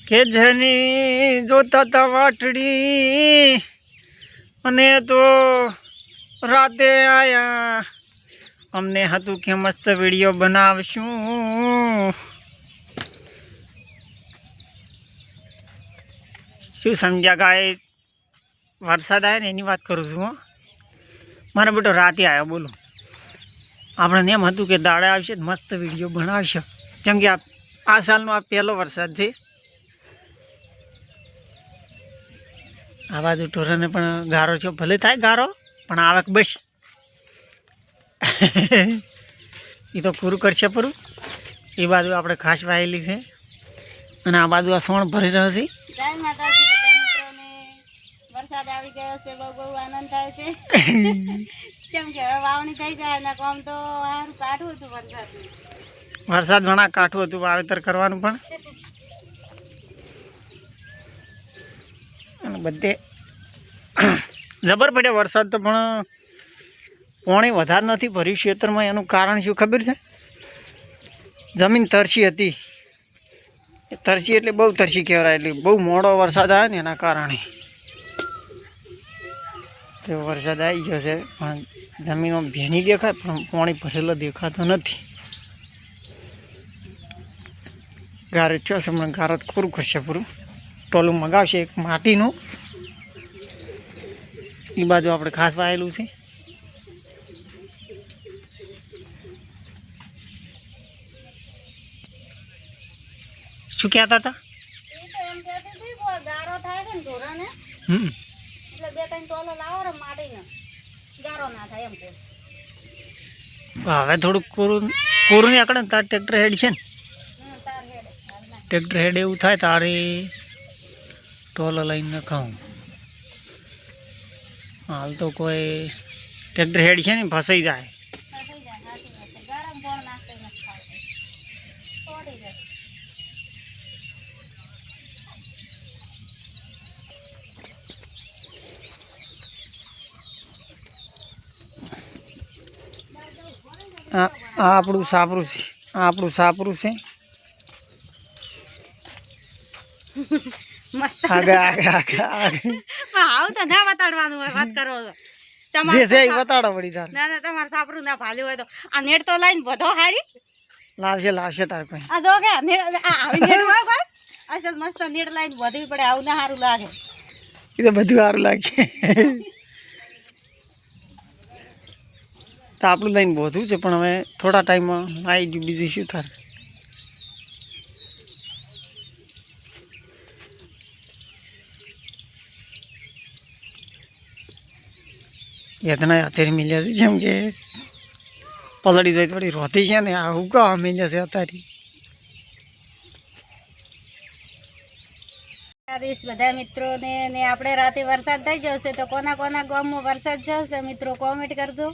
કે જેની જોતા તા વાટડી અને તો રાતે આયા અમને હતું કે મસ્ત વિડીયો બનાવશું શું સમજ્યા ગાય વરસાદ આવે ને એની વાત કરું છું હો મારા બેટો રાતે આવ્યો બોલો આપણે એમ હતું કે દાડે આવશે મસ્ત વિડીયો બનાવશે જેમ કે આ સાલનો આ પહેલો વરસાદ છે આ બાજુ ઢોરાને પણ ગારો છે ભલે થાય ગારો પણ આવક બસ એ તો પૂરું કરશે પૂરું એ બાજુ આપણે ખાસ વાયેલી છે અને આ બાજુ આ સોણ ભરી રહ્યો છે જય માતાજી બધા મિત્રોને વરસાદ આવી ગયો છે બહુ બહુ આનંદ થાય છે કેમ કે હવે વાવણી થઈ જાય ને કામ તો સારું કાઢવું હતું વરસાદ ઘણા કાઠું હતું વાવેતર કરવાનું પણ અને બધે જબર પડ્યો વરસાદ તો પણ પાણી વધારે નથી ભર્યું ખેતરમાં એનું કારણ શું ખબર છે જમીન તરસી હતી તરસી એટલે બહુ તરસી કહેવાય એટલે બહુ મોડો વરસાદ આવ્યો ને એના કારણે તો વરસાદ આવી ગયો છે પણ જમીનમાં ભેની દેખાય પણ પાણી ભરેલો દેખાતો નથી ગારો થયો છે હમણાં ગારો પૂરું કરશે પૂરું ટોલું મગાવશે એક માટીનું એ બાજુ આપણે ખાસ વાયેલું છે શું કહેતા હતા ગારો થાય છે ને ઢોરાને એટલે બે ત્રણ ટોલો લાવો રે માટીને ગારો ના થાય એમ કે હવે થોડુંક કોરું કોરું આકડે ને તાર ટ્રેક્ટર હેડ છે ને ટ્રેક્ટર હેડ એવું થાય તારે ટોલો લઈને ખાઉં હાલ તો કોઈ ટ્રેક્ટર હેડ છે ને ફસાઈ જાય ગરમ પણ નાખી નથી તોડી જાય આ આપણું સાપરું છે આ આપણું સાપરું છે મસ્ત આગળ આગળ આગળ આગળ આવું તો ના બતાડવાનું હોય વાત કરો જે છે એ બતાડો વળી તાર ના ના તમારે સાપરું ના ભાલ્યું હોય તો આ નેટ તો લાઈન બધો હારી લાવશે લાવશે તાર કોઈ આ જો કે આવી નેટ હોય કોઈ અસલ મસ્ત નેટ લાઈન વધવી પડે આવું ના સારું લાગે એ તો બધું સારું લાગશે તો આપણું લઈને બધું છે પણ હવે થોડા ટાઈમમાં આવી ગયું બીજું શું થાય યતના અત્યારે મિલ્યા છે જેમ કે પલળી જાય થોડી રોતી છે ને આ ઉગા મિલ્યા છે અત્યારે બધા મિત્રોને ને આપણે રાતે વરસાદ થઈ જશે તો કોના કોના ગામમાં વરસાદ જશે મિત્રો કોમેન્ટ કરજો